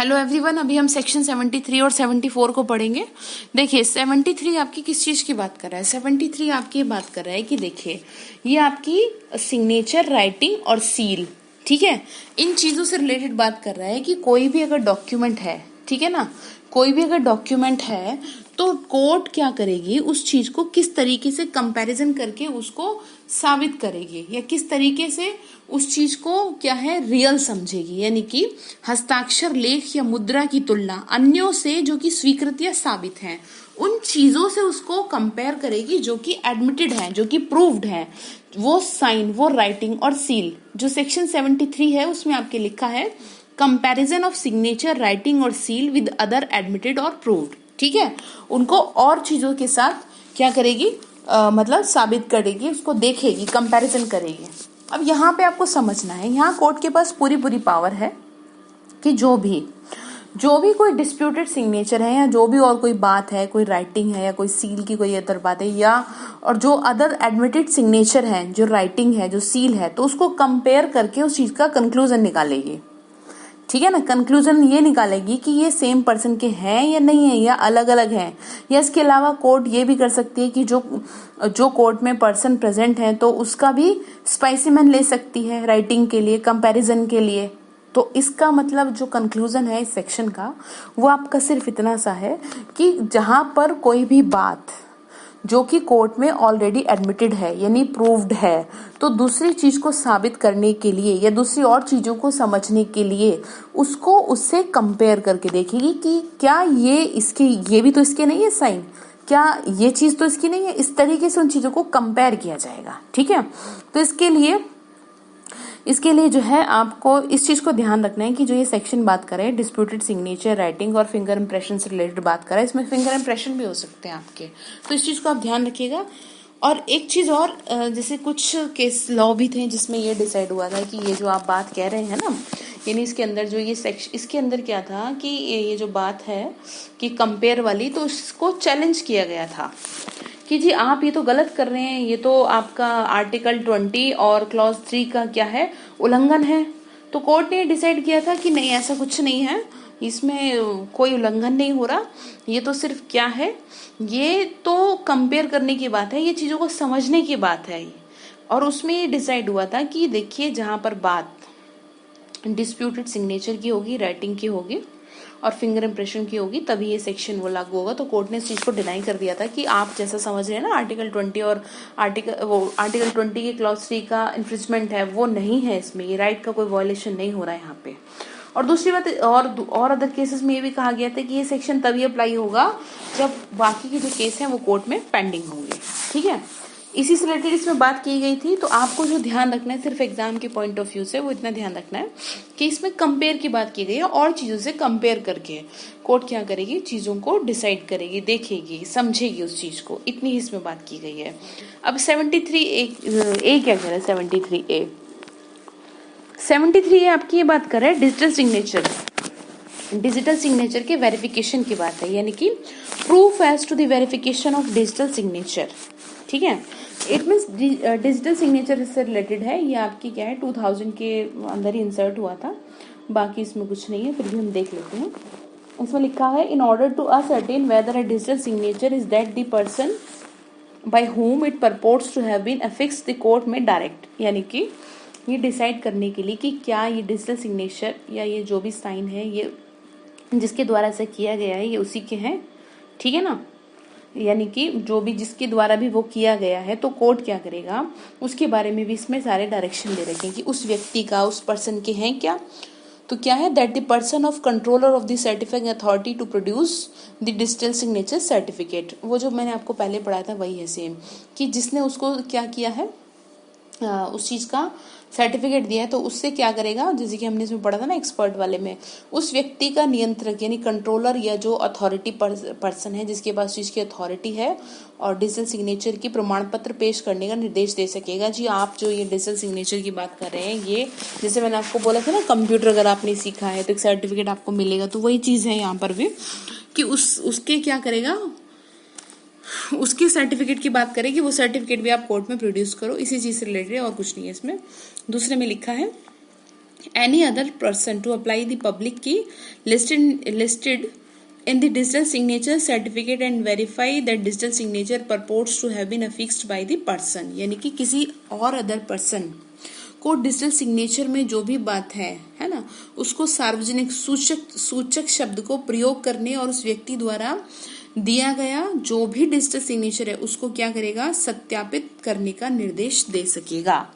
Hello everyone, अभी हम section 73 और 74 को पढ़ेंगे। देखिए 73 आपकी किस चीज की बात कर रहा है। 73 आपकी ये बात कर रहा है कि देखिए ये आपकी सिग्नेचर, राइटिंग और सील, ठीक है, इन चीजों से रिलेटेड बात कर रहा है कि कोई भी अगर डॉक्यूमेंट है, ठीक है ना, कोई भी अगर डॉक्यूमेंट है तो कोर्ट क्या करेगी, उस चीज को किस तरीके से कंपैरिजन करके उसको साबित करेगी या किस तरीके से उस चीज को क्या है रियल समझेगी। यानी कि हस्ताक्षर, लेख या मुद्रा की तुलना अन्यों से जो कि स्वीकृत या साबित हैं, उन चीजों से उसको कंपेयर करेगी जो कि एडमिटेड है, जो कि प्रूव्ड है। वो साइन, वो राइटिंग और सील, जो सेक्शन 73 है उसमें आपके लिखा है कंपैरिजन ऑफ सिग्नेचर, राइटिंग और सील विद अदर एडमिटेड और प्रूव्ड, ठीक है। उनको और चीजों के साथ क्या करेगी, मतलब साबित करेगी, उसको देखेगी, कंपैरिजन करेगी। अब यहाँ पे आपको समझना है, यहाँ कोर्ट के पास पूरी पावर है कि जो भी कोई डिस्प्यूटेड सिग्नेचर है या जो भी और कोई बात है, कोई राइटिंग है या कोई सील की कोई अदर बात है, या और जो अदर एडमिटेड सिग्नेचर है, जो राइटिंग है, जो सील है, तो उसको कंपेयर करके उस चीज का कंक्लूजन निकालेगी, ठीक है ना। कंक्लूजन ये निकालेगी कि ये सेम पर्सन के हैं या नहीं है, या अलग अलग हैं। या इसके अलावा कोर्ट ये भी कर सकती है कि जो कोर्ट में पर्सन प्रेजेंट है तो उसका भी स्पेसिमेन ले सकती है राइटिंग के लिए, कंपैरिजन के लिए। तो इसका मतलब जो कंक्लूजन है इस सेक्शन का, वो आपका सिर्फ इतना सा है कि जहां पर कोई भी बात जो कि कोर्ट में ऑलरेडी एडमिटेड है यानी प्रूव्ड है, तो दूसरी चीज को साबित करने के लिए या दूसरी और चीजों को समझने के लिए उसको उससे कंपेयर करके देखेगी कि क्या ये इसके, ये भी तो इसके नहीं है साइन, क्या ये चीज तो इसकी नहीं है। इस तरीके से उन चीजों को कंपेयर किया जाएगा, ठीक है। तो इसके लिए जो है आपको इस चीज को ध्यान रखना है कि जो ये सेक्शन बात करे डिस्प्यूटेड सिग्नेचर, राइटिंग और फिंगर इंप्रेशन से रिलेटेड बात करे, इसमें फिंगर इंप्रेशन भी हो सकते हैं आपके, तो इस चीज को आप ध्यान रखिएगा। और एक चीज और, जैसे कुछ केस लॉ भी थे जिसमें ये डिसाइड हुआ था कि ये जो आप बात कह रहे हैं ना, यानी इसके अंदर जो ये सेक्शन, इसके अंदर क्या था कि ये जो बात है कि कंपेयर वाली, तो उसको चैलेंज किया गया था कि जी आप ये तो गलत कर रहे हैं, ये तो आपका आर्टिकल 20 और क्लॉज 3 का क्या है, उल्लंघन है। तो कोर्ट ने डिसाइड किया था कि नहीं, ऐसा कुछ नहीं है, इसमें कोई उल्लंघन नहीं हो रहा, ये तो सिर्फ क्या है, ये तो कंपेयर करने की बात है, ये चीजों को समझने की बात है। और उसमें ये डिसाइड हुआ था कि देखिए जहां पर बात डिस्प्यूटेड सिग्नेचर की होगी, राइटिंग की होगी और फिंगर इंप्रेशन की होगी, तभी ये सेक्शन वो लागू होगा। तो कोर्ट ने इस चीज को डिनाई कर दिया था कि आप जैसा समझ रहे हैं ना आर्टिकल 20 और आर्टिकल 20 के क्लॉज 3 का इन्फ्रिंजमेंट है, वो नहीं है इसमें, ये राइट का कोई वायलेशन नहीं हो रहा है यहाँ पे। और दूसरी बात, और अदर केसेस में ये भी कहा गया था कि ये सेक्शन तभी अप्लाई होगा जब बाकी के जो केस हैं वो कोर्ट में पेंडिंग होंगे, ठीक है। इसी से रिलेटेड इसमें बात की गई थी। तो आपको जो ध्यान रखना है सिर्फ एग्जाम के पॉइंट ऑफ व्यू से, वो इतना ध्यान रखना है कि इसमें कंपेयर की बात की गई है, और चीजों से कंपेयर करके कोर्ट क्या करेगी, चीजों को डिसाइड करेगी, देखेगी, समझेगी उस चीज को, इतनी ही इसमें बात की गई है। अब 73A क्या कह रहा है, 73A आपकी ये बात कर रहा है डिजिटल सिग्नेचर के वेरिफिकेशन की बात है, यानी कि proof as to the verification of digital signature, ठीक है। इट मीन्स डिजिटल सिग्नेचर इससे रिलेटेड है, ये आपकी क्या है 2000 के अंदर ही इंसर्ट हुआ था, बाकी इसमें कुछ नहीं है, फिर भी हम देख लेते हैं। इसमें लिखा है in order to ascertain whether a digital signature is that the person by whom it purports to have been affixed the court में डायरेक्ट, यानी कि ये डिसाइड करने के लिए कि क्या ये डिजिटल सिग्नेचर या ये जो भी साइन है, ये जिसके द्वारा ऐसा किया गया है, ये उसी के हैं, ठीक है ना। यानी कि जो भी जिसके द्वारा भी वो किया गया है, तो कोर्ट क्या करेगा, उसके बारे में भी इसमें सारे डायरेक्शन दे रखे हैं कि उस व्यक्ति का, उस पर्सन के हैं क्या। तो क्या है, that the person of controller of the certifying authority to produce the digital signature certificate, वो जो मैंने आपको पहले पढ़ाया था वही है सेम, कि जिसने उसको क्या किया है, उस चीज का सर्टिफिकेट दिया है, तो उससे क्या करेगा, जैसे कि हमने इसमें पढ़ा था ना एक्सपर्ट वाले में, उस व्यक्ति का नियंत्रक यानी कंट्रोलर या जो अथॉरिटी पर्सन है जिसके पास चीज की अथॉरिटी है और डिजिटल सिग्नेचर की प्रमाण पत्र पेश करने का निर्देश दे सकेगा। जी आप जो ये डिजिटल सिग्नेचर की बात कर रहे हैं, ये जैसे मैंने आपको बोला था ना, कंप्यूटर अगर आपने सीखा है तो एक सर्टिफिकेट आपको मिलेगा, तो वही चीज है यहाँ पर भी कि उसके क्या करेगा, उसके सर्टिफिकेट की बात करें कि वो सर्टिफिकेट भी आप कोर्ट में प्रोड्यूस करो, इसी चीज से रिलेटेड है और कुछ नहीं है इसमें। दूसरे में लिखा है any other person to apply the public key listed in the digital signature certificate and verify that digital signature purports to have been affixed by the person। यानी कि किसी और अदर पर्सन को डिजिटल सिग्नेचर में जो भी बात है ना, उसको सार्वजनिक सूचक शब्द को प्रयोग करने और उस व्यक्ति द्वारा दिया गया जो भी डिजिटल सिग्नेचर है उसको क्या करेगा, सत्यापित करने का निर्देश दे सकेगा।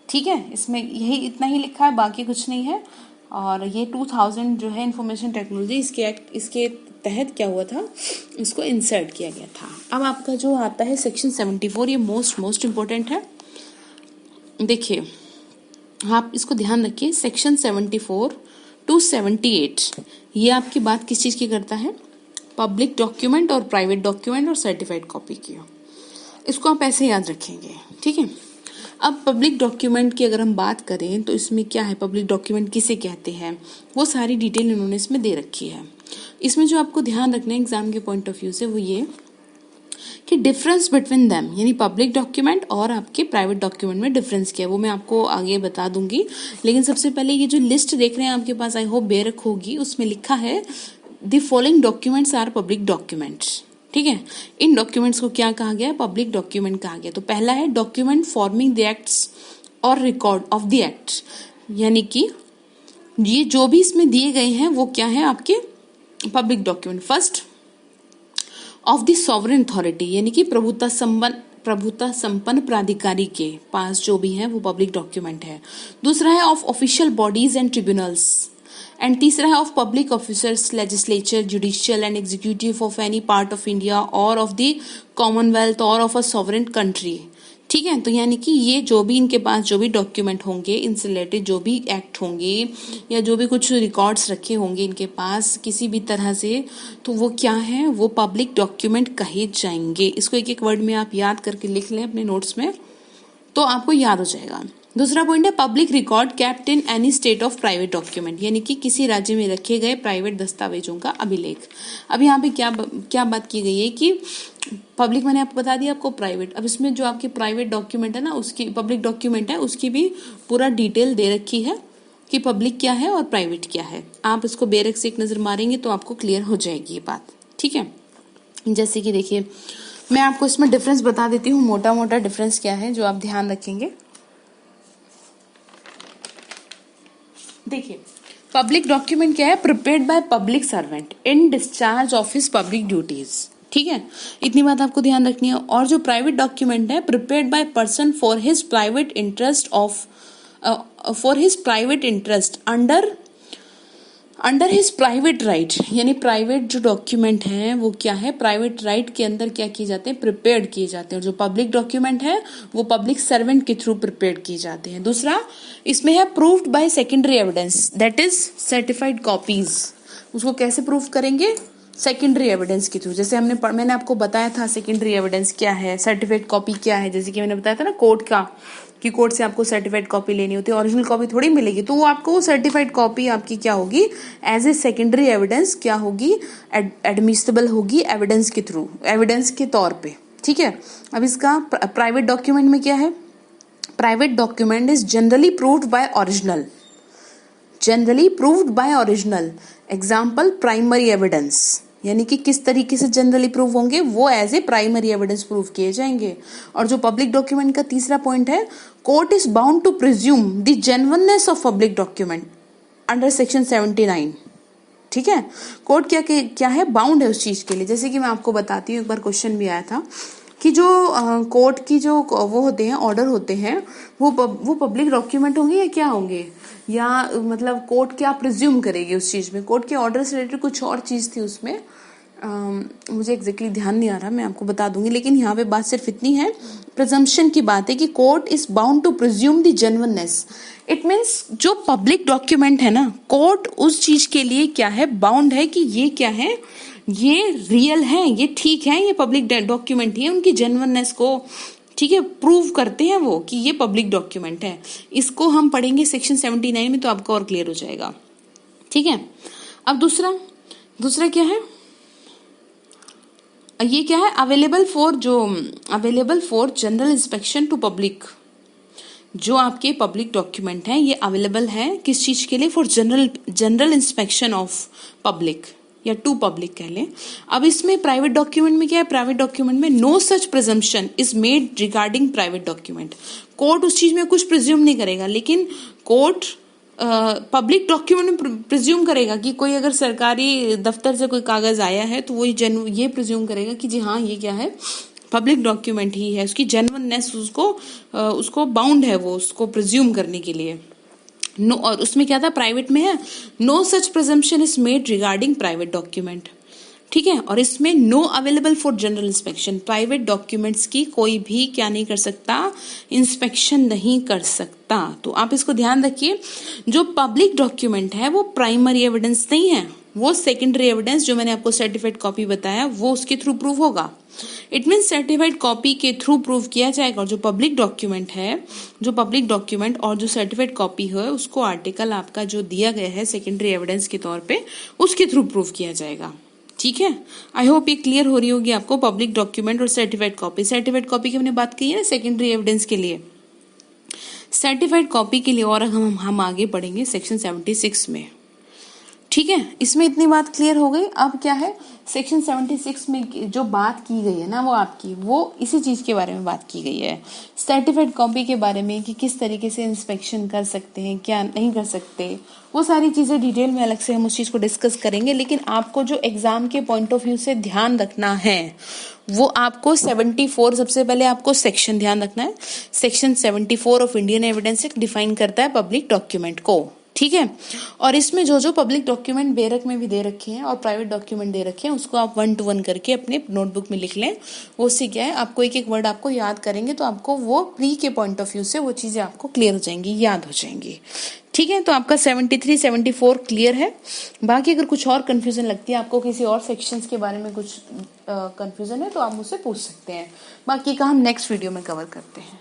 ठीक है, इसमें यही इतना ही लिखा है, बाकी कुछ नहीं है। और ये 2000 जो है इंफॉर्मेशन टेक्नोलॉजी इसके तहत क्या हुआ था, इसको इंसर्ट किया गया था। अब आपका जो आता है सेक्शन 74, ये मोस्ट इम्पोर्टेंट है। देखिए आप इसको ध्यान रखिए, सेक्शन 74 to 78 ये आपकी बात किस चीज की करता है, पब्लिक डॉक्यूमेंट और प्राइवेट डॉक्यूमेंट और सर्टिफाइड कॉपी की। इसको आप ऐसे याद रखेंगे, ठीक है। अब पब्लिक डॉक्यूमेंट की अगर हम बात करें तो इसमें क्या है, पब्लिक डॉक्यूमेंट किसे कहते हैं, वो सारी डिटेल इन्होंने इसमें दे रखी है। इसमें जो आपको ध्यान रखना है एग्जाम के पॉइंट ऑफ व्यू से वो ये कि डिफरेंस बिटवीन देम, यानी पब्लिक डॉक्यूमेंट और आपके प्राइवेट डॉक्यूमेंट में डिफरेंस क्या है वो मैं आपको आगे बता दूंगी। लेकिन सबसे पहले ये जो लिस्ट देख रहे हैं आपके पास, आई होप बेरक होगी, उसमें लिखा है the following documents are public documents. ठीक है, इन डॉक्यूमेंट्स को क्या कहा गया, पब्लिक डॉक्यूमेंट कहा गया। तो पहला है डॉक्यूमेंट फॉर्मिंग द एक्ट्स और रिकॉर्ड ऑफ द एक्ट, यानी कि ये जो भी इसमें दिए गए हैं वो क्या है आपके public document. First of the sovereign authority, यानी कि प्रभुता संपन्न प्राधिकारी के पास जो भी है वो पब्लिक डॉक्यूमेंट है। दूसरा है of official bodies and tribunals, and तीसरा है of public officers, legislature, judicial and executive of any part of India और ऑफ द कॉमनवेल्थ और ऑफ अ सॉवरेन कंट्री। ठीक है, तो यानी कि ये जो भी इनके पास जो भी डॉक्यूमेंट होंगे, इनसे रिलेटेड जो भी एक्ट होंगे या जो भी कुछ रिकॉर्ड्स रखे होंगे इनके पास किसी भी तरह से, तो वो क्या है, वो पब्लिक डॉक्यूमेंट कहे जाएंगे। इसको एक एक वर्ड में आप याद करके लिख लें अपने नोट्स में तो आपको याद हो जाएगा। दूसरा पॉइंट है public record kept in any state of private document, यानी कि किसी राज्य में रखे गए प्राइवेट दस्तावेजों का अभिलेख। अब यहाँ पे क्या बात की गई है कि पब्लिक मैंने आपको बता दिया, आपको प्राइवेट। अब इसमें जो आपके प्राइवेट डॉक्यूमेंट है ना, उसकी पब्लिक डॉक्यूमेंट है उसकी भी पूरा डिटेल दे रखी है कि पब्लिक क्या है और प्राइवेट क्या है। आप इसको बेरक से एक नजर मारेंगे तो आपको क्लियर हो जाएगी ये बात। ठीक है, जैसे कि देखिए मैं आपको इसमें डिफरेंस बता देती हूँ, मोटा मोटा डिफरेंस क्या है जो आप ध्यान रखेंगे। देखिए पब्लिक डॉक्यूमेंट क्या है, prepared by public servant in discharge of his public duties. ठीक है, इतनी बात आपको ध्यान रखनी है। और जो प्राइवेट डॉक्यूमेंट है, prepared by person for his private interest under his private right, यानी प्राइवेट जो डॉक्यूमेंट है वो क्या है, प्राइवेट राइट के अंदर क्या किए जाते हैं, प्रिपेयर्ड किए जाते हैं। और जो पब्लिक डॉक्यूमेंट है वो पब्लिक सर्वेंट के थ्रू प्रिपेयर्ड किए जाते हैं। दूसरा इसमें है proved by secondary evidence, that is certified copies. उसको कैसे प्रूव करेंगे, सेकेंडरी एविडेंस के थ्रू। जैसे मैंने आपको बताया था सेकेंडरी एविडेंस क्या है, सर्टिफाइड कॉपी क्या है। जैसे कि मैंने बताया था ना कोर्ट का, कि कोर्ट से आपको सर्टिफाइड कॉपी लेनी होती है, ओरिजिनल कॉपी थोड़ी मिलेगी, तो वो आपको सर्टिफाइड कॉपी आपकी क्या होगी, एज ए सेकेंडरी एविडेंस क्या होगी, एडमिसिबल होगी एविडेंस के थ्रू, एविडेंस के तौर पे। ठीक है, अब इसका प्राइवेट डॉक्यूमेंट में क्या है, private document is generally proved by original, example primary evidence, यानी कि किस तरीके से जनरली प्रूव होंगे, वो as a primary evidence prove किए जाएंगे। और जो पब्लिक डॉक्यूमेंट का तीसरा पॉइंट है, court is bound to presume the genuineness of public document under section 79। ठीक है, कोर्ट क्या है, बाउंड है उस चीज के लिए। जैसे कि मैं आपको बताती हूँ, एक बार क्वेश्चन भी आया था कि जो कोर्ट की जो वो होते हैं, ऑर्डर होते हैं, वो पब्लिक डॉक्यूमेंट होंगे या क्या होंगे, या मतलब कोर्ट क्या प्रिज्यूम करेगी उस चीज में। कोर्ट के ऑर्डर से रिलेटेड कुछ और चीज थी उसमें, मुझे एग्जैक्टली ध्यान नहीं आ रहा, मैं आपको बता दूंगी। लेकिन यहाँ पे बात सिर्फ इतनी है, प्रिजम्पशन की बात है कि court is bound to presume the genuineness. It means जो पब्लिक डॉक्यूमेंट है ना, कोर्ट उस चीज के लिए क्या है, बाउंड है कि ये क्या है, ये रियल है, ये ठीक है, ये पब्लिक डॉक्यूमेंट ही है, उनकी जेन्युइननेस को ठीक है प्रूव करते हैं वो कि ये पब्लिक डॉक्यूमेंट है। इसको हम पढ़ेंगे सेक्शन 79 में तो आपको और क्लियर हो जाएगा। ठीक है, अब दूसरा क्या है, ये क्या है, available for general inspection to public, जो आपके पब्लिक डॉक्यूमेंट हैं ये अवेलेबल है किस चीज के लिए? For general inspection of public या टू पब्लिक कह लें। अब इसमें प्राइवेट डॉक्यूमेंट में क्या है? प्राइवेट डॉक्यूमेंट में no such presumption is made regarding private document. Court उस चीज में कुछ प्रिज्यूम नहीं करेगा, लेकिन कोर्ट पब्लिक डॉक्यूमेंट में प्रिज्यूम करेगा कि कोई अगर सरकारी दफ्तर से कोई कागज आया है तो वो ये प्रिज्यूम करेगा कि जी हाँ ये क्या है, पब्लिक डॉक्यूमेंट ही है, उसकी जेन्युइननेस उसको बाउंड है वो उसको प्रिज्यूम करने के लिए। नो, और उसमें क्या था प्राइवेट में है, no such presumption is made regarding private document, ठीक है। और इसमें no available for general inspection, private documents की कोई भी क्या नहीं कर सकता, इंस्पेक्शन नहीं कर सकता। तो आप इसको ध्यान रखिए, जो पब्लिक डॉक्यूमेंट है वो प्राइमरी एविडेंस नहीं है, वो सेकेंडरी एविडेंस जो मैंने आपको सर्टिफाइड कॉपी बताया वो उसके थ्रू प्रूव होगा। इट मीन सर्टिफाइड कॉपी के थ्रू प्रूव किया जाएगा। और जो पब्लिक डॉक्यूमेंट है, जो पब्लिक डॉक्यूमेंट और जो सर्टिफाइड कॉपी है उसको आर्टिकल आपका जो दिया गया है सेकेंडरी एविडेंस के तौर पे उसके थ्रू प्रूव किया जाएगा, ठीक है। आई होप ये क्लियर हो रही होगी आपको पब्लिक डॉक्यूमेंट और सर्टिफाइड कॉपी। सर्टिफाइड कॉपी की हमने बात की है ना सेकेंडरी एविडेंस के लिए, सर्टिफाइड कॉपी के लिए और हम आगे बढ़ेंगे सेक्शन 76 में, ठीक है। इसमें इतनी बात क्लियर हो गई। अब क्या है सेक्शन 76 में जो बात की गई है ना वो आपकी वो इसी चीज के बारे में बात की गई है, सर्टिफाइड कॉपी के बारे में कि किस तरीके से इंस्पेक्शन कर सकते हैं क्या नहीं कर सकते, वो सारी चीजें डिटेल में अलग से हम उस चीज को डिस्कस करेंगे। लेकिन आपको जो एग्जाम के पॉइंट ऑफ व्यू से ध्यान रखना है वो आपको 74 सबसे पहले आपको सेक्शन ध्यान रखना है। Section 74 of Indian evidence act define करता है पब्लिक डॉक्यूमेंट को, ठीक है। और इसमें जो जो पब्लिक डॉक्यूमेंट बेरक में भी दे रखे हैं और प्राइवेट डॉक्यूमेंट दे रखे हैं उसको आप 1 to 1 करके अपने नोटबुक में लिख लें। वो उससे क्या है आपको एक एक वर्ड आपको याद करेंगे तो आपको वो प्री के पॉइंट ऑफ व्यू से वो चीजें आपको क्लियर हो जाएंगी, याद हो जाएंगी, ठीक है। तो आपका 73 74 क्लियर है। बाकी अगर कुछ और कंफ्यूजन लगती है आपको, किसी और सेक्शंस के बारे में कुछ कंफ्यूजन है तो आप मुझसे पूछ सकते हैं, बाकी का हम नेक्स्ट वीडियो में कवर करते हैं।